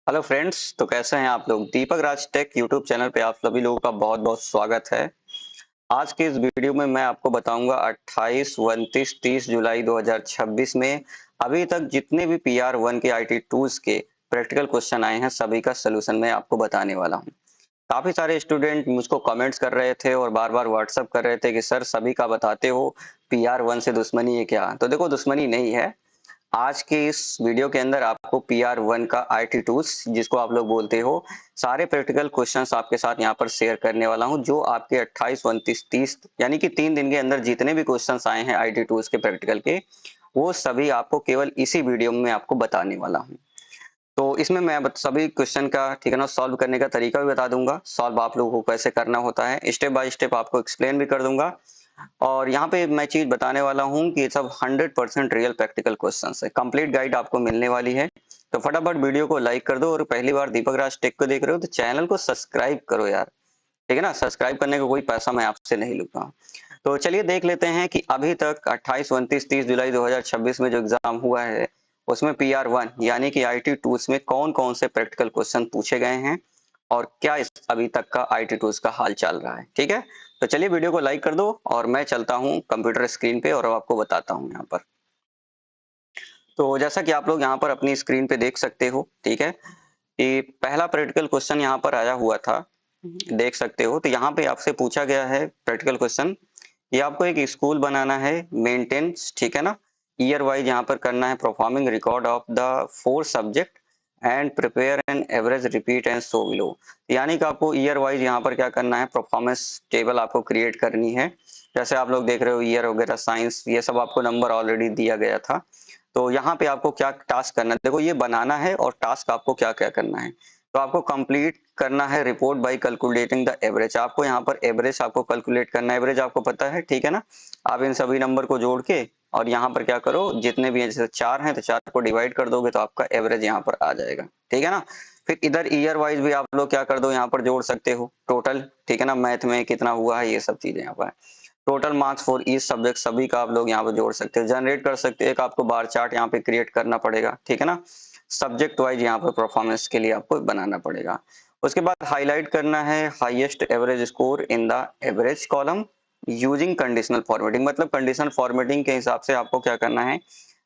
Hello friends, तो कैसे हैं आप लोग। दीपक राज टेक यूट्यूब चैनल पे आप सभी लोगों का बहुत बहुत स्वागत है। आज के इस वीडियो में मैं आपको बताऊंगा 28, 29, 30 जुलाई 2026 में अभी तक जितने भी PR1 के आईटी टूल्स के प्रैक्टिकल क्वेश्चन आए हैं सभी का सलूशन मैं आपको बताने वाला हूं। काफी सारे स्टूडेंट मुझको कमेंट्स कर रहे थे और बार बार व्हाट्सअप कर रहे थे कि सर सभी का बताते हो, PR1 से दुश्मनी है क्या। तो देखो, दुश्मनी नहीं है। आज के इस वीडियो के अंदर आपको PR1 का आईटी टूल्स जिसको आप लोग बोलते हो, सारे प्रैक्टिकल क्वेश्चंस आपके साथ यहाँ पर शेयर करने वाला हूँ, जो आपके 28, 29, 30 यानी कि 3 दिन के अंदर जितने भी क्वेश्चंस आए हैं आईटी टूल्स के प्रैक्टिकल के, वो सभी आपको केवल इसी वीडियो में आपको बताने वाला हूँ। तो इसमें मैं सभी क्वेश्चन का, ठीक है ना, सॉल्व करने का तरीका भी बता दूंगा। सॉल्व आप लोगों को कैसे करना होता है स्टेप बाय स्टेप आपको एक्सप्लेन भी कर दूंगा। और यहाँ पे मैं चीज बताने वाला हूँ कि ये सब 100% रियल प्रैक्टिकल क्वेश्चंस है। कंप्लीट गाइड आपको मिलने वाली है। तो फटाफट वीडियो को लाइक कर दो, और पहली बार दीपक राज टेक को देख रहे हो तो चैनल को सब्सक्राइब करो यार। ठीक है ना, सब्सक्राइब करने का कोई पैसा मैं आपसे नहीं लूंगा। तो चलिए देख लेते हैं कि अभी तक 28, 29, 30 जुलाई 2026 में जो एग्जाम हुआ है उसमें PR1 यानी कि आईटी टूल्स में कौन कौन से प्रैक्टिकल क्वेश्चन पूछे गए हैं और क्या इस अभी तक का आईटी टूल्स का हाल चल रहा है। ठीक है, तो चलिए वीडियो को लाइक कर दो और मैं चलता हूं कंप्यूटर स्क्रीन पे और आपको बताता हूं यहाँ पर। तो जैसा कि आप लोग यहाँ पर अपनी स्क्रीन पे देख सकते हो, ठीक है, कि पहला प्रैक्टिकल क्वेश्चन यहाँ पर आया हुआ था, देख सकते हो। तो यहाँ पे आपसे पूछा गया है प्रैक्टिकल क्वेश्चन, ये आपको एक स्कूल बनाना है, मेंटेनेंस, ठीक है ना, ईयर वाइज यहाँ पर करना है, performing record of the 4 subject and prepare an average repeat and so below. यानी कि आपको ईयर वाइज यहाँ पर क्या करना है, परफॉर्मेंस टेबल आपको क्रिएट करनी है। जैसे आप लोग देख रहे हो ईयर वगैरह, साइंस, ये सब आपको नंबर ऑलरेडी दिया गया था। तो यहाँ पे आपको क्या टास्क करना है, देखो ये बनाना है और टास्क आपको क्या क्या करना है। तो आपको कंप्लीट करना है report by calculating the average. आपको यहाँ पर एवरेज आपको कैलकुलेट करना है, एवरेज आपको पता है, ठीक है ना। आप इन सभी नंबर को जोड़ के और यहाँ पर क्या करो, जितने भी हैं, जैसे 4 हैं तो 4 को डिवाइड कर दोगे तो आपका एवरेज यहाँ पर आ जाएगा। ठीक है ना। फिर इधर ईयर वाइज भी आप लोग क्या कर दो, यहाँ पर जोड़ सकते हो टोटल, ठीक है ना, मैथ में कितना हुआ है ये सब चीजें यहाँ पर। Total marks for each subject सभी का आप लोग यहाँ पर जोड़ सकते हो, जनरेट कर सकते हो। एक आपको बार चार्ट यहाँ पे क्रिएट करना पड़ेगा, ठीक है ना, सब्जेक्ट वाइज यहाँ पर परफॉर्मेंस के लिए आपको बनाना पड़ेगा। उसके बाद हाईलाइट करना है highest average score in the average column using conditional formatting. मतलब कंडीशनल फॉर्मेटिंग के हिसाब से आपको क्या करना है,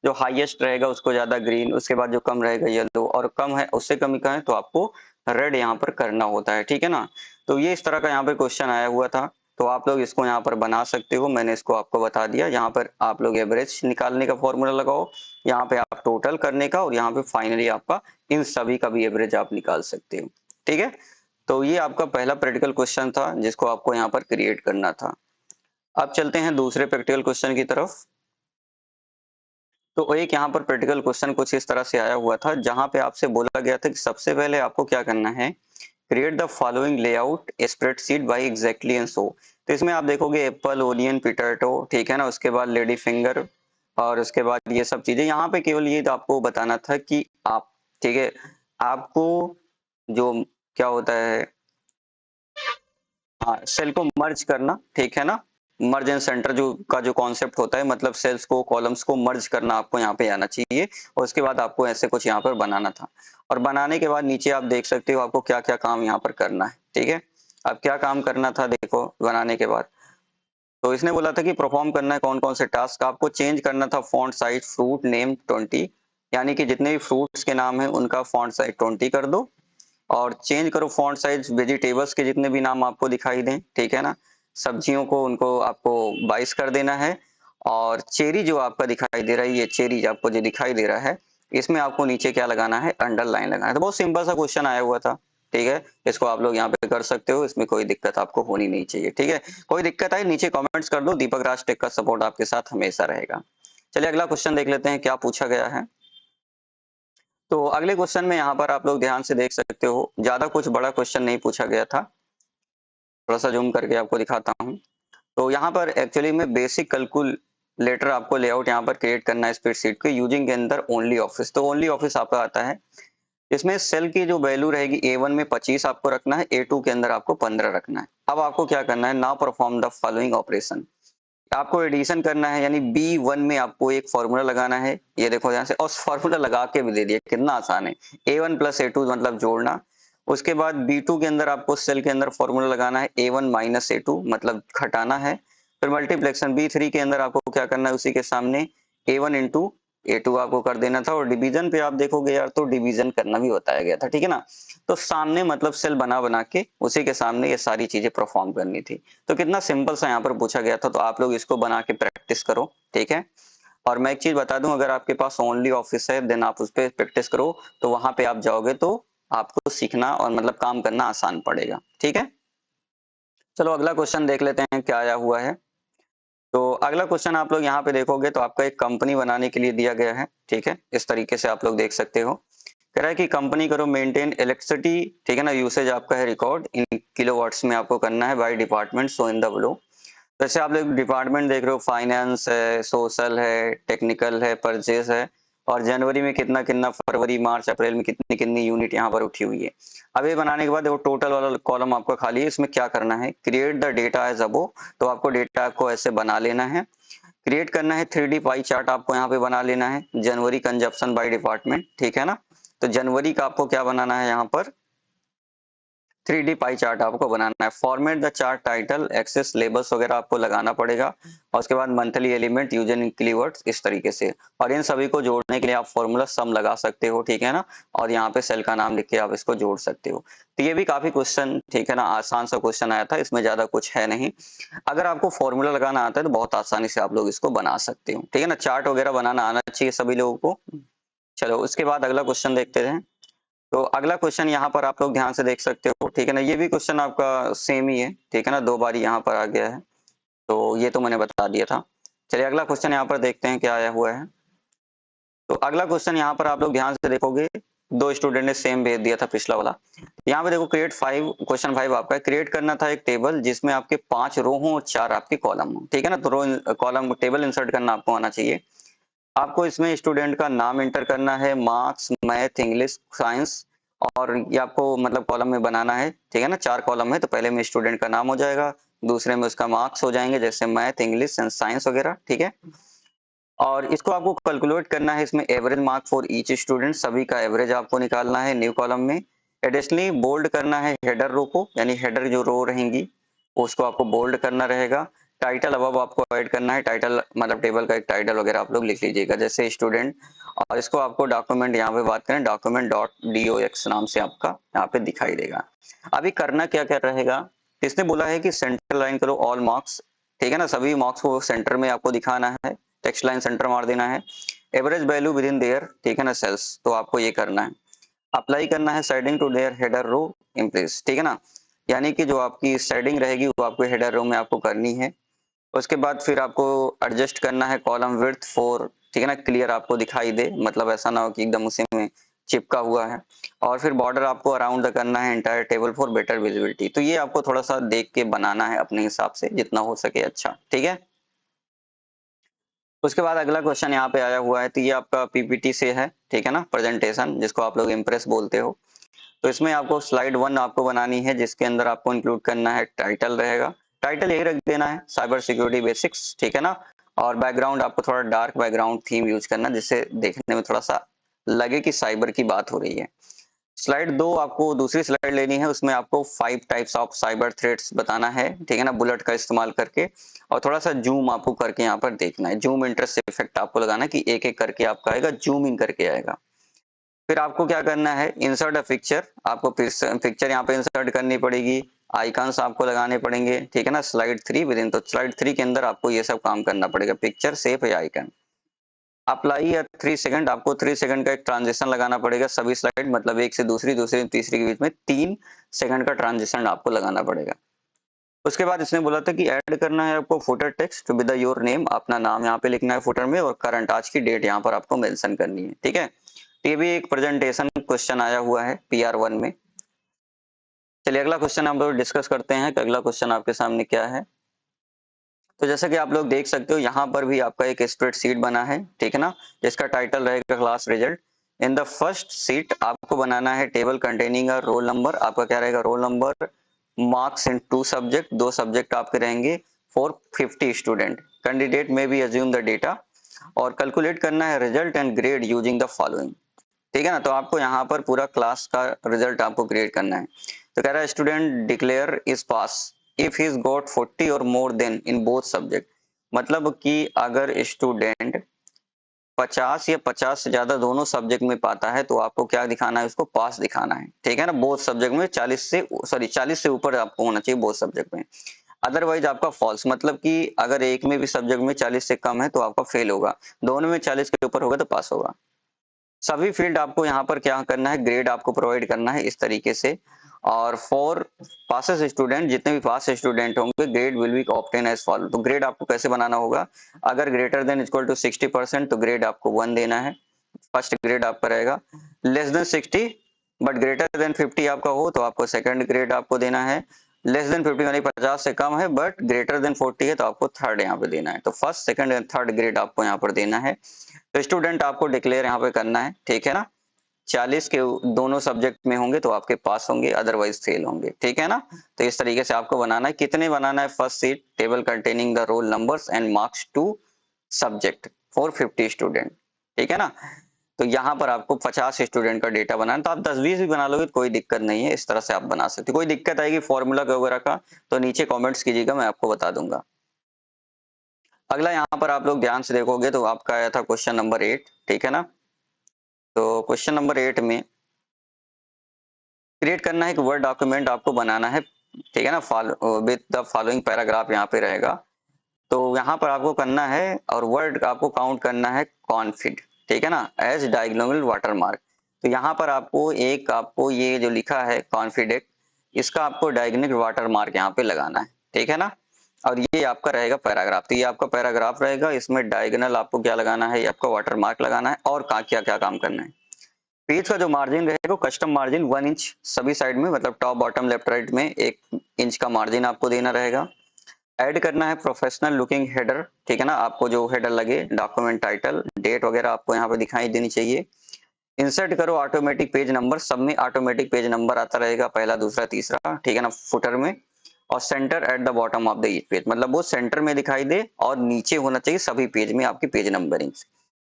जो हाईएस्ट रहेगा उसको ज्यादा ग्रीन, उसके बाद जो कम रहेगा येलो, और कम है उससे कम का है तो आपको रेड यहाँ पर करना होता है। ठीक है ना। तो ये इस तरह का यहाँ पे क्वेश्चन आया हुआ था, तो आप लोग इसको यहाँ पर बना सकते हो। मैंने इसको आपको बता दिया। यहाँ पर आप लोग एवरेज निकालने का फॉर्मूला लगाओ, यहाँ पे आप टोटल करने का, और यहाँ पे फाइनली आपका इन सभी का भी एवरेज आप निकाल सकते हो। ठीक है। तो ये आपका पहला प्रैक्टिकल क्वेश्चन था जिसको आपको यहाँ पर क्रिएट करना था। अब चलते हैं दूसरे प्रैक्टिकल क्वेश्चन की तरफ। तो एक यहाँ पर प्रैक्टिकल क्वेश्चन कुछ इस तरह से आया हुआ था, जहां पे आपसे बोला गया था कि सबसे पहले आपको क्या करना है, create the following layout spreadsheet by exactly and so. तो इसमें आप देखोगे एप्पल, ओनियन, पिटाटो, ठीक है ना, उसके बाद लेडी फिंगर, और उसके बाद ये सब चीजें। यहाँ पे केवल ये तो आपको बताना था कि आप, ठीक है, आपको जो क्या होता है, हाँ, सेल को मर्ज करना, ठीक है ना, मर्ज एंड सेंटर जो का जो कॉन्सेप्ट होता है, मतलब सेल्स को, कॉलम्स को मर्ज करना आपको यहाँ पे आना चाहिए। और उसके बाद आपको ऐसे कुछ यहाँ पर बनाना था, और बनाने के बाद नीचे आप देख सकते हो आपको क्या क्या काम यहाँ पर करना है। ठीक है, अब क्या काम करना था देखो बनाने के बाद। तो इसने बोला था कि परफॉर्म करना है कौन कौन से टास्क, आपको चेंज करना था फॉन्ट साइज फ्रूट नेम 20, यानी कि जितने भी फ्रूट्स के नाम है उनका फॉन्ट साइज 20 कर दो। और चेंज करो फॉन्ट साइज वेजिटेबल्स के जितने भी नाम आपको दिखाई दें, ठीक है ना, सब्जियों को उनको आपको 22 कर देना है। और चेरी जो आपका दिखाई दे रहा है, ये चेरी आपको जो दिखाई दे रहा है, इसमें आपको नीचे क्या लगाना है, अंडरलाइन लगाना है। तो बहुत सिंपल सा क्वेश्चन आया हुआ था। ठीक है, इसको आप लोग यहाँ पे कर सकते हो, इसमें कोई दिक्कत आपको होनी नहीं चाहिए। ठीक है, कोई दिक्कत आई नीचे कमेंट्स कर दो, दीपक राज टेक का सपोर्ट आपके साथ हमेशा रहेगा। चलिए अगला क्वेश्चन देख लेते हैं क्या पूछा गया है। तो अगले क्वेश्चन में यहाँ पर आप लोग ध्यान से देख सकते हो, ज्यादा कुछ बड़ा क्वेश्चन नहीं पूछा गया था। थोड़ा सा जूम करके आपको दिखाता हूँ। तो यहाँ पर एक्चुअली में बेसिक कैलकुलेटर आपको लेआउट यहाँ पर क्रिएट करना है स्प्रेडशीट के यूजिंग के अंदर ओनली ऑफिस। तो ओनली ऑफिस आपका आता है, इसमें सेल की जो वैल्यू रहेगी A1 में 25 आपको रखना है, A2 के अंदर आपको 15 रखना है। अब आपको क्या करना है, now perform the following operation. आपको एडिशन करना है, यानी B1 में आपको एक फॉर्मूला लगाना है, ये देखो ध्यान से, और फॉर्मूला लगा के भी दे दिया, कितना आसान है। A1 प्लस A2 मतलब जोड़ना। उसके बाद B2 के अंदर आपको सेल के अंदर फॉर्मूला लगाना है A1 माइनस A2 मतलब घटाना है। फिर मल्टीप्लेक्शन B3 के अंदर आपको क्या करना है, उसी के सामने A1 इंटू A2 आपको कर देना था। और डिवीजन पे आप देखोगे यार तो डिवीजन करना भी बताया गया था, ठीक है ना। तो सामने मतलब सेल बना बना के उसी के सामने ये सारी चीजें परफॉर्म करनी थी। तो कितना सिंपल सा यहाँ पर पूछा गया था, तो आप लोग इसको बना के प्रैक्टिस करो, ठीक है। और मैं एक चीज बता दूं, अगर आपके पास ओनली ऑफिस है देन आप उस पर प्रैक्टिस करो, तो वहां पे आप जाओगे तो आपको सीखना और मतलब काम करना आसान पड़ेगा, ठीक है। चलो अगला क्वेश्चन देख लेते हैं क्या आया हुआ है। तो अगला क्वेश्चन आप लोग यहाँ पे देखोगे तो आपका एक कंपनी बनाने के लिए दिया गया है, ठीक है। इस तरीके से आप लोग देख सकते हो। कह रहा है कि कंपनी करो मेंटेन इलेक्ट्रिसिटी, ठीक है ना, यूसेज आपका है रिकॉर्ड इन किलोवाट्स में आपको करना है by department so in the below. जैसे आप लोग डिपार्टमेंट देख रहे हो, फाइनेंस है, सोशल है, टेक्निकल है, परचेज है, और जनवरी में कितना कितना, फरवरी मार्च अप्रैल में कितनी कितनी यूनिट यहाँ पर उठी हुई है। अब ये बनाने के बाद वो टोटल वाला कॉलम आपका खाली है, इसमें क्या करना है, क्रिएट द डेटा एज अबो। तो आपको डेटा को ऐसे बना लेना है, क्रिएट करना है। 3D पाई चार्ट आपको यहाँ पे बना लेना है, जनवरी कंजप्शन बाय डिपार्टमेंट, ठीक है ना। तो जनवरी का आपको क्या बनाना है यहाँ पर, 3D पाई चार्ट आपको बनाना है। Format the chart title, axes, labels वगैरह आपको लगाना पड़ेगा। और उसके बाद मंथली एलिमेंट यूजिंग कीवर्ड्स इस तरीके से। और इन सभी को जोड़ने के लिए आप फॉर्मूला सम लगा सकते हो, ठीक है ना। और यहाँ पे सेल का नाम लिख के आप इसको जोड़ सकते हो। तो ये भी काफी क्वेश्चन, ठीक है ना, आसान सा क्वेश्चन आया था, इसमें ज्यादा कुछ है नहीं। अगर आपको फॉर्मूला लगाना आता है तो बहुत आसानी से आप लोग इसको बना सकते हो, ठीक है ना। चार्ट वगैरह बनाना आना चाहिए सभी लोगों को। चलो उसके बाद अगला क्वेश्चन देखते हैं। तो अगला क्वेश्चन यहाँ पर आप लोग ध्यान से देख सकते हो, ठीक है ना। ये भी क्वेश्चन आपका सेम ही है, ठीक है ना, दो बार यहाँ पर आ गया है। तो ये तो मैंने बता दिया था। चलिए अगला क्वेश्चन यहाँ पर देखते हैं क्या आया हुआ है। तो अगला क्वेश्चन यहाँ पर आप लोग ध्यान से देखोगे, दो स्टूडेंट ने सेम भेज दिया था पिछला वाला। यहाँ पे देखो क्रिएट 5, क्वेश्चन 5 आपका क्रिएट करना था एक टेबल जिसमें आपके 5 रो हो और 4 आपके कॉलम हो, ठीक है ना। तो रो कॉलम टेबल इंसर्ट करना आपको आना चाहिए। आपको इसमें स्टूडेंट का नाम एंटर करना है, मार्क्स, मैथ, इंग्लिश, साइंस, और ये आपको मतलब कॉलम में बनाना है, ठीक है ना। 4 कॉलम है, तो पहले में स्टूडेंट का नाम हो जाएगा, दूसरे में उसका मार्क्स हो जाएंगे जैसे मैथ, इंग्लिश एंड साइंस वगैरह, ठीक है। और इसको आपको कैलकुलेट करना है, इसमें average mark for each student, सभी का एवरेज आपको निकालना है न्यू कॉलम में। एडिशनली बोल्ड करना है हेडर रो को, यानी हेडर जो रो रहेंगी उसको आपको बोल्ड करना रहेगा। टाइटल अब आपको ऐड करना है, टाइटल मतलब टेबल का एक टाइटल वगैरह आप लोग लिख लीजिएगा जैसे स्टूडेंट। और इसको आपको डॉक्यूमेंट, यहाँ पे बात करें डॉक्यूमेंट डॉट DOX नाम से आपका यहाँ पे दिखाई देगा। अभी करना क्या क्या रहेगा, इसने बोला है कि सेंटर लाइन करो ऑल मार्क्स, ठीक है ना, सभी मार्क्स को सेंटर में आपको दिखाना है, टेक्स्ट लाइन सेंटर मार देना है। Average value with in their, ठीक है ना, सेल्स, तो आपको ये करना है। अप्लाई करना है shading to their header row impress, ठीक है ना, यानी कि जो आपकी शेडिंग रहेगी वो आपको हेडर रो में आपको करनी है। उसके बाद फिर आपको एडजस्ट करना है कॉलम विड्थ फॉर, ठीक है ना, क्लियर आपको दिखाई दे, मतलब ऐसा ना हो कि एकदम उसी में चिपका हुआ है। और फिर बॉर्डर आपको अराउंड द करना है entire table for better visibility. तो ये आपको थोड़ा सा देख के बनाना है अपने हिसाब से जितना हो सके, अच्छा, ठीक है। उसके बाद अगला क्वेश्चन यहाँ पे आया हुआ है, तो ये आपका PPT से है, ठीक है ना, प्रेजेंटेशन जिसको आप लोग इम्प्रेस बोलते हो। तो इसमें आपको स्लाइड 1 आपको बनानी है जिसके अंदर आपको इंक्लूड करना है, टाइटल रहेगा, टाइटल यही रख देना है साइबर सिक्योरिटी बेसिक्स, ठीक है ना। और बैकग्राउंड आपको थोड़ा डार्क बैकग्राउंड थीम यूज करना जिससे देखने में थोड़ा सा लगे कि साइबर की बात हो रही है। स्लाइड 2 आपको दूसरी स्लाइड लेनी है, उसमें आपको 5 टाइप्स ऑफ साइबर थ्रेट्स बताना है, ठीक है ना, बुलेट का इस्तेमाल करके। और थोड़ा सा जूम आपको करके यहाँ पर देखना है, जूम इंटरेस्ट इफेक्ट आपको लगाना है कि एक एक करके आपका आएगा, जूम इन करके आएगा। फिर आपको क्या करना है, इंसर्ट अ पिक्चर, आपको पिक्चर यहाँ पे इंसर्ट करनी पड़ेगी, आइकन्स आपको लगाने पड़ेंगे, ठीक है ना। स्लाइड 3 विद इन, तो स्लाइड 3 के अंदर आपको ये सब काम करना पड़ेगा, पिक्चर, शेप या आइकन। अप्लाई या 3 सेकंड, आपको 3 सेकंड का एक ट्रांजिशन लगाना पड़ेगा सभी स्लाइड, मतलब एक से दूसरी, दूसरी से तीसरी के बीच में 3 सेकंड का ट्रांजिशन आपको लगाना पड़ेगा। उसके बाद इसने बोला था कि ऐड करना है आपको footer text with your name, अपना नाम यहाँ पे लिखना है फुटर में, और करंट आज की डेट यहाँ पर आपको मेंशन करनी है, ठीक है। तो ये भी एक प्रेजेंटेशन क्वेश्चन आया हुआ है PR1 में। चलिए अगला क्वेश्चन हम लोग डिस्कस करते हैं कि अगला क्वेश्चन आपके सामने क्या है। तो जैसा कि आप लोग देख सकते हो यहाँ पर भी आपका एक स्प्रेडशीट बना है, ठीक है ना, जिसका टाइटल रहेगा class result. In the first seat आपको बनाना है table containing a roll number, आपका क्या रहेगा, roll number, marks in 2 subject, 2 subject आपके रहेंगे फॉर 50 स्टूडेंट, कैंडिडेट में बी अज्यूम द डेटा, और कैलकुलेट करना है result and grade using the following. ठीक है ना, तो आपको यहाँ पर पूरा क्लास का रिजल्ट आपको क्रिएट करना है। तो कह रहा है student declare is pass if he is got 40 और more then in both subject. मतलब कि अगर स्टूडेंट 50 या 50 से ज्यादा दोनों सब्जेक्ट में पाता है तो आपको क्या दिखाना है, उसको पास दिखाना है। ठीक है ना, बोथ सब्जेक्ट में 40 से ऊपर आपको होना चाहिए बोथ सब्जेक्ट में। अदरवाइज आपका फॉल्स, मतलब कि अगर एक में भी सब्जेक्ट में 40 से कम है तो आपका फेल होगा, दोनों में 40 के ऊपर होगा तो पास होगा। सभी फील्ड आपको यहाँ पर क्या करना है, ग्रेड आपको प्रोवाइड करना है इस तरीके से। और फॉर पासेस स्टूडेंट, जितने भी पास स्टूडेंट होंगे grade will be obtain as follow. तो ग्रेड आपको कैसे बनाना होगा, अगर ग्रेटर देन इक्वल टू 60% तो ग्रेड आपको 1 देना है, फर्स्ट ग्रेड आपका रहेगा। Less than 60 but greater than 50 आपका हो तो आपको सेकंड ग्रेड आपको देना है। लेस देन 50 यानी 50 से कम है बट ग्रेटर देन 40 है तो आपको थर्ड यहाँ पे देना है। तो first second and third grade आपको यहाँ पर देना है। तो स्टूडेंट आपको डिक्लेयर यहाँ पे करना है, ठीक है ना। 40 के दोनों सब्जेक्ट में होंगे तो आपके पास होंगे, अदरवाइज फेल होंगे। ठीक है ना, तो इस तरीके से आपको बनाना है। कितने बनाना है, first sheet table containing the roll numbers and marks to subject for 50 student. ठीक है ना, तो यहाँ पर आपको 50 स्टूडेंट का डेटा बनाना, तो आप 10-20 भी बना लोगे तो कोई दिक्कत नहीं है, इस तरह से आप बना सकते हो। कोई दिक्कत आएगी फॉर्मूला वगैरह का तो नीचे कमेंट्स कीजिएगा, मैं आपको बता दूंगा। अगला यहाँ पर आप लोग ध्यान से देखोगे तो आपका आया था क्वेश्चन नंबर 8। ठीक है ना, तो क्वेश्चन नंबर 8 में क्रिएट करना है, एक वर्ड डॉक्यूमेंट आपको बनाना है। ठीक है ना, विद द फॉलोइंग पैराग्राफ यहाँ पे रहेगा। तो यहाँ पर आपको करना है और वर्ड आपको काउंट करना है कॉन्फिड। ठीक है ना, एज डायगोनल वाटरमार्क। तो यहाँ पर आपको ये जो लिखा है कॉन्फिडेंट, इसका आपको डायगोनल वाटरमार्क यहाँ पे लगाना है। ठीक है ना, और ये आपका रहेगा पैराग्राफ। तो ये आपका पैराग्राफ रहेगा, इसमें डायगोनल आपको क्या लगाना है, ये आपका वाटरमार्क लगाना है। और क्या क्या काम करना है, पेज का जो मार्जिन रहेगा कस्टम मार्जिन 1 इंच सभी साइड में, मतलब टॉप बॉटम लेफ्ट राइट में 1 इंच का मार्जिन आपको देना रहेगा। ऐड करना है प्रोफेशनल लुकिंग हेडर। ठीक है ना, आपको जो हेडर लगे, डॉक्यूमेंट टाइटल, डेट वगैरह आपको यहाँ पे दिखाई देनी चाहिए। इंसर्ट करो ऑटोमेटिक पेज नंबर, सब में ऑटोमेटिक पेज नंबर आता रहेगा, पहला दूसरा तीसरा। ठीक है ना, फुटर में। और centre at the bottom of the each page, मतलब वो सेंटर में दिखाई दे और नीचे होना चाहिए सभी पेज में आपकी पेज नंबरिंग।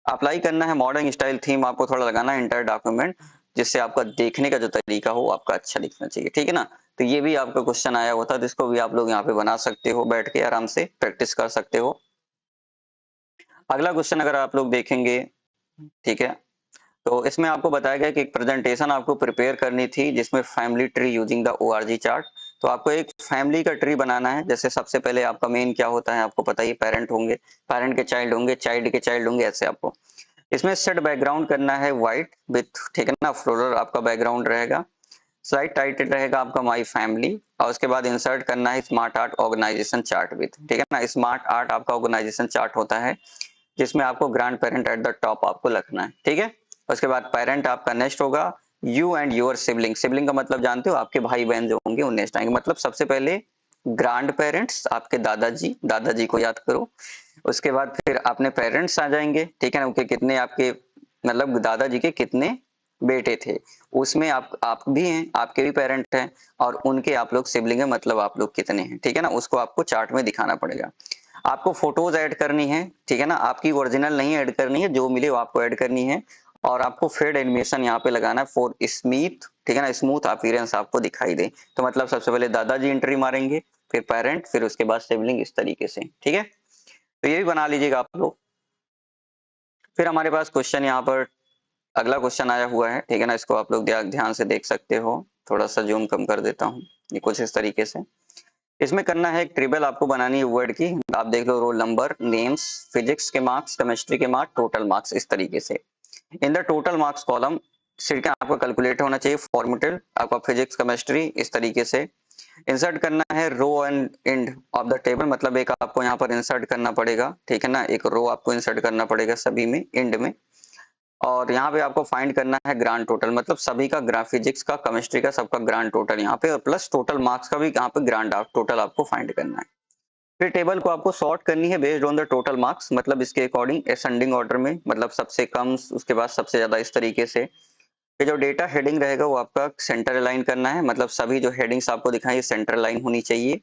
अप्लाई करना है मॉडर्न स्टाइल थीम, आपको थोड़ा लगाना है इंटर डॉक्यूमेंट, जिससे आपका देखने का जो तरीका हो आपका अच्छा दिखना चाहिए। ठीक है ना, तो ये भी आपका क्वेश्चन आया होता है, जिसको भी आप लोग यहाँ पे बना सकते हो, बैठ के आराम से प्रैक्टिस कर सकते हो। अगला क्वेश्चन अगर आप लोग देखेंगे, ठीक है, तो इसमें आपको बताया गया कि एक प्रेजेंटेशन आपको प्रिपेयर करनी थी जिसमें family tree using the O R G chart. तो आपको एक फैमिली का ट्री बनाना है। जैसे सबसे पहले आपका मेन क्या होता है, आपको पता ही, पेरेंट होंगे, पेरेंट के चाइल्ड होंगे, चाइल्ड के चाइल्ड होंगे, ऐसे आपको इसमें सेट बैकग्राउंड करना है व्हाइट विथ, ठीक है ना, फ्लोरल आपका बैकग्राउंड रहेगा। स्लाइड टाइटल रहेगा आपका माय फैमिली, और उसके बाद इंसर्ट करना है smart art organisation chart with. ठीक है ना, स्मार्ट आर्ट आपका ऑर्गेनाइजेशन चार्ट होता है जिसमें आपको grand parent at the top आपको रखना है। ठीक है, उसके बाद पेरेंट आपका नेक्स्ट होगा, you and your sibling. Sibling का मतलब जानते हो, आपके भाई बहन जो होंगे वो नेक्स्ट आएंगे। मतलब सबसे पहले ग्रैंड पेरेंट्स, आपके दादाजी, दादाजी को याद करो। उसके बाद फिर अपने पेरेंट्स आ जाएंगे। ठीक है ना, उनके कितने आपके, मतलब दादाजी के कितने बेटे थे, उसमें आप भी हैं, आपके भी पेरेंट हैं, और उनके आप लोग सिबलिंग है, मतलब आप लोग कितने हैं। ठीक है ना, उसको आपको चार्ट में दिखाना पड़ेगा। आपको फोटोज ऐड करनी है। ठीक है ना, आपकी ओरिजिनल नहीं ऐड करनी है, जो मिले वो आपको ऐड करनी है। और आपको फेड एनिमेशन यहाँ पे लगाना है फॉर स्मूथ, ठीक है ना, स्मूथ अपीयरेंस आपको दिखाई दे। तो मतलब सबसे पहले दादाजी एंट्री मारेंगे, फिर पेरेंट, फिर उसके बाद सिबलिंग, इस तरीके से। ठीक है, तो ये भी बना लीजिएगा आप लोग। फिर हमारे पास क्वेश्चन यहाँ पर अगला क्वेश्चन आया हुआ है। ठीक है ना, इसको आप लोग ध्यान से देख सकते हो। थोड़ा सा जूम कम कर देता हूँ। ये कुछ इस तरीके से इसमें करना है, एक टेबल आपको बनानी है वर्ड की। आप देख लो, रोल नंबर, नेम्स, फिजिक्स के मार्क्स, केमिस्ट्री के मार्क्स, टोटल मार्क्स, इस तरीके से। In the total marks column सिर्फ आपको कैलकुलेट होना चाहिए फॉर्मेटेड, आपका फिजिक्स केमिस्ट्री, इस तरीके से। इंसर्ट करना है row and end of the table, मतलब एक आपको यहाँ पर इंसर्ट करना पड़ेगा। ठीक है ना, एक रो आपको इंसर्ट करना पड़ेगा सभी में, एंड में। और यहाँ पे आपको फाइंड करना है ग्रांड टोटल, मतलब सभी का फिजिक्स का, केमिस्ट्री का, सबका ग्रांड टोटल यहाँ पे, और प्लस टोटल मार्क्स का भी यहाँ पे ग्रांड टोटल आपको फाइंड करना है। फिर टेबल को आपको सॉर्ट करनी है based on the total marks, मतलब इसके अकॉर्डिंग असेंडिंग ऑर्डर में, मतलब सबसे कम उसके बाद सबसे ज्यादा, इस तरीके से। ये जो डेटा हेडिंग रहेगा वो आपका सेंटर लाइन करना है, मतलब सभी जो हेडिंग्स आपको दिखाई सेंटर लाइन होनी चाहिए।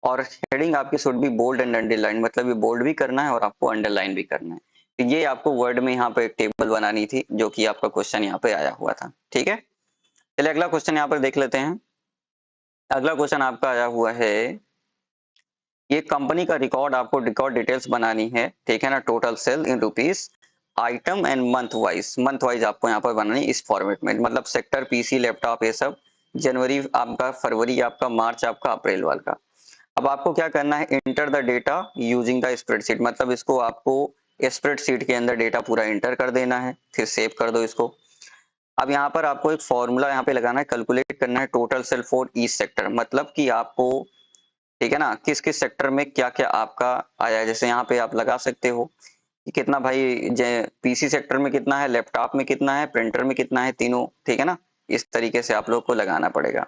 और हेडिंग आपकी should be bold and underline, मतलब ये बोल्ड भी करना है और आपको अंडरलाइन भी करना है। तो ये आपको वर्ड में यहाँ पे एक टेबल बनानी थी, जो कि आपका क्वेश्चन यहाँ पे आया हुआ था। ठीक है, चलिए अगला क्वेश्चन यहाँ पर देख लेते हैं। अगला क्वेश्चन आपका आया हुआ है, ये कंपनी का रिकॉर्ड, आपको रिकॉर्ड डिटेल्स बनानी है, ठीक है ना। Total sale in rupees, item and month wise आपको यहाँ पर बनानी इस फॉर्मेट में, मतलब सेक्टर, पीसी, लैपटॉप, ये सब, जनवरी आपका, फरवरी आपका, मार्च आपका, अप्रैल वाल का। अब आपको क्या करना है, enter the data using the spreadsheet, मतलब इसको आपको स्प्रेडशीट के अंदर डेटा पूरा इंटर कर देना है, फिर सेव कर दो इसको। अब यहाँ पर आपको एक फॉर्मूला यहाँ पे लगाना है, कैलकुलेट करना है total sale for each sector, मतलब कि आपको, ठीक है ना, किस किस सेक्टर में क्या क्या आपका आया है। जैसे यहाँ पे आप लगा सकते हो कि कितना भाई, पीसी सेक्टर में कितना है, लैपटॉप में कितना है, प्रिंटर में कितना है, तीनों, ठीक है ना। इस तरीके से आप लोग को लगाना पड़ेगा।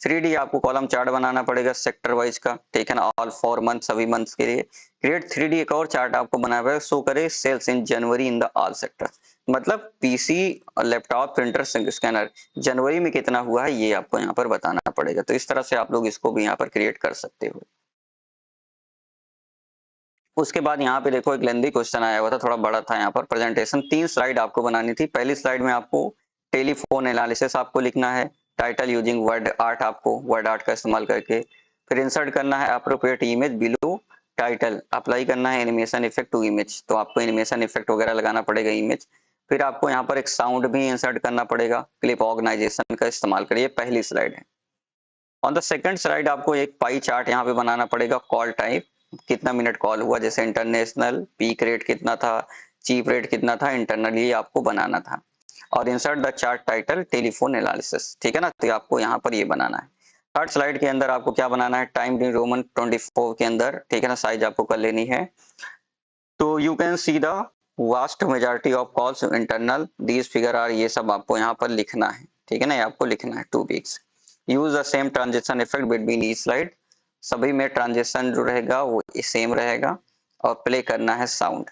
3D आपको कॉलम चार्ट बनाना पड़ेगा सेक्टर वाइज का, ठीक है ना, ऑल फॉर मंथ, सभी मंथ्स के लिए। क्रिएट 3D एक और चार्ट आपको बनाना पड़ेगा, शो करे sales in January in the all sector, मतलब पीसी, लैपटॉप, प्रिंटर, स्कैनर जनवरी में कितना हुआ है ये आपको यहाँ पर बताना पड़ेगा। तो इस तरह से आप लोग इसको भी यहाँ पर क्रिएट कर सकते हो। उसके बाद यहाँ पे देखो एक लेंदी क्वेश्चन आया हुआ था, थोड़ा बड़ा था। यहाँ पर प्रेजेंटेशन 3 स्लाइड आपको बनानी थी। पहली स्लाइड में आपको टेलीफोन एनालिसिस आपको लिखना है, टाइटल यूजिंग वर्ड आर्ट, आपको वर्ड आर्ट का इस्तेमाल करके। फिर इंसर्ट करना है appropriate image below title, apply करना है एनिमेशन इफेक्ट टू इमेज, तो आपको एनिमेशन इफेक्ट वगैरह लगाना पड़ेगा इमेज। फिर आपको यहाँ पर एक साउंड भी इंसर्ट करना पड़ेगा, क्लिप ऑर्गेनाइजेशन का इस्तेमाल करिए। पहली स्लाइड है। ऑन द सेकंड स्लाइड आपको एक पाई चार्ट यहाँ पे बनाना पड़ेगा, कॉल टाइप, कितना मिनट कॉल हुआ, जैसे इंटरनेशनल, पीक रेट कितना था, चीप रेट कितना था, इंटरनली आपको बनाना था। और insert the chart title telephone analysis, ठीक है ना, तो आपको यहाँ पर ये बनाना है। थर्ड स्लाइड के अंदर आपको क्या बनाना है, टाइम इन रोमन 24 के अंदर, ठीक है ना, साइज आपको कर लेनी है। तो you can see the vast majority of calls internal, these figure are, ये सब आपको यहाँ पर लिखना है, ठीक है ना, ये आपको लिखना है 2 weeks. Use the same transaction effect between each slide, सभी में ट्रांजेक्शन जो रहेगा वो सेम रहेगा। और प्ले करना है sound,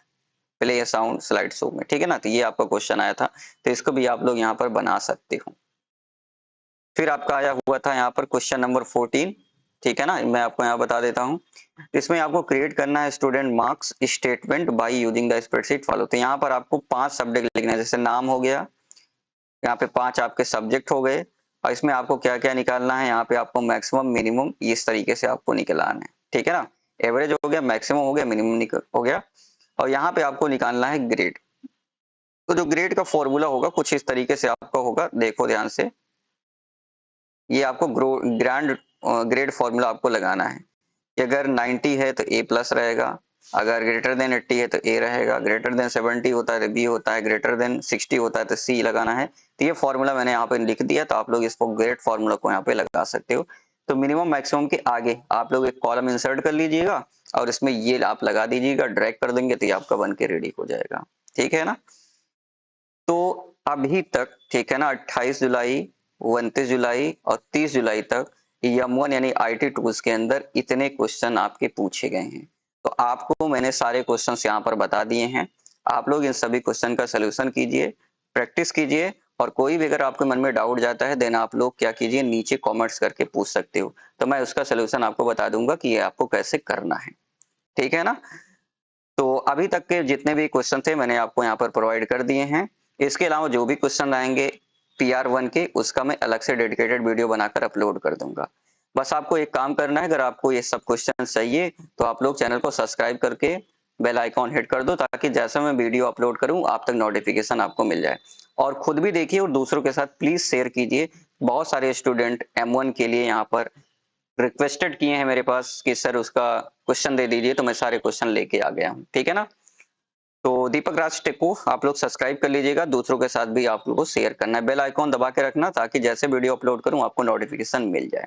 play sound slide show में, ठीक है ना। तो ये आपका क्वेश्चन आया था, तो इसको भी आप लोग यहाँ पर बना सकते हो। फिर आपका आया हुआ था यहाँ पर क्वेश्चन नंबर 14, ठीक है ना, मैं आपको यहाँ बता देता हूँ। इसमें आपको क्रिएट करना है student marks statement by using the spreadsheet follow. तो यहाँ पर आपको 5 सब्जेक्ट लिखना है, जैसे नाम हो गया, यहाँ पे 5 आपके सब्जेक्ट हो गए, और इसमें आपको क्या क्या निकालना है, यहाँ पे आपको मैक्सिमम मिनिमम इस तरीके से आपको निकालना है, ठीक है ना। एवरेज हो गया, मैक्सिमम हो गया, मिनिमम हो गया। और यहाँ पे आपको निकालना है ग्रेड। तो जो ग्रेड का फॉर्मूला होगा कुछ इस तरीके से आपका होगा, देखो ध्यान से। ये आपको ग्रैंड ग्रेड फॉर्मूला आपको लगाना है कि अगर 90 है तो ए प्लस रहेगा, अगर ग्रेटर देन 80 है तो ए रहेगा, ग्रेटर देन 70 होता है तो बी होता है, ग्रेटर देन 60 होता है तो सी लगाना है। तो ये फॉर्मूला मैंने यहाँ पे लिख दिया, तो आप लोग इसको ग्रेड फॉर्मूला को यहाँ पे लगा सकते हो। तो मिनिमम मैक्सिमम के आगे आप लोग एक कॉलम इंसर्ट कर लीजिएगा, और इसमें ये आप लगा दीजिएगा, ड्रैग कर देंगे तो ये आपका बन के रेडी हो जाएगा, ठीक है ना। तो अभी तक, ठीक है ना, 28 जुलाई, 29 जुलाई और 30 जुलाई तक यम1 यानी आईटी टूल्स के अंदर इतने क्वेश्चन आपके पूछे गए हैं। तो आपको मैंने सारे क्वेश्चंस यहाँ पर बता दिए हैं। आप लोग इन सभी क्वेश्चन का सोल्यूशन कीजिए, प्रैक्टिस कीजिए, और कोई भी अगर आपके मन में डाउट जाता है देन आप लोग क्या कीजिए, नीचे कमेंट्स करके पूछ सकते हो, तो मैं उसका सोल्यूशन आपको बता दूंगा कि ये आपको कैसे करना है, ठीक है ना। तो अभी तक के जितने भी क्वेश्चन थे मैंने आपको यहाँ पर प्रोवाइड कर दिए हैं। इसके अलावा जो भी क्वेश्चन आएंगे PR1 के, उसका मैं अलग से डेडिकेटेड वीडियो बनाकर अपलोड कर दूंगा। बस आपको एक काम करना है, अगर आपको ये सब क्वेश्चन चाहिए तो आप लोग चैनल को सब्सक्राइब करके बेल आइकॉन हिट कर दो, ताकि जैसे मैं वीडियो अपलोड करूं आप तक नोटिफिकेशन आपको मिल जाए। और खुद भी देखिए और दूसरों के साथ प्लीज शेयर कीजिए। बहुत सारे स्टूडेंट M1 के लिए यहाँ पर रिक्वेस्टेड किए हैं मेरे पास कि सर उसका क्वेश्चन दे दीजिए, तो मैं सारे क्वेश्चन लेके आ गया हूँ, ठीक है ना। तो दीपक राज टेक को आप लोग सब्सक्राइब कर लीजिएगा, दूसरों के साथ भी आप लोगों को शेयर करना है, बेल आइकॉन दबा के रखना, ताकि जैसे वीडियो अपलोड करूं आपको नोटिफिकेशन मिल जाए।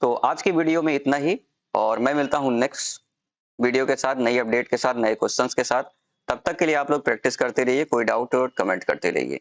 तो आज की वीडियो में इतना ही, और मैं मिलता हूं नेक्स्ट वीडियो के साथ, नई अपडेट के साथ, नए क्वेश्चंस के साथ। तब तक के लिए आप लोग प्रैक्टिस करते रहिए, कोई डाउट हो कमेंट करते रहिए।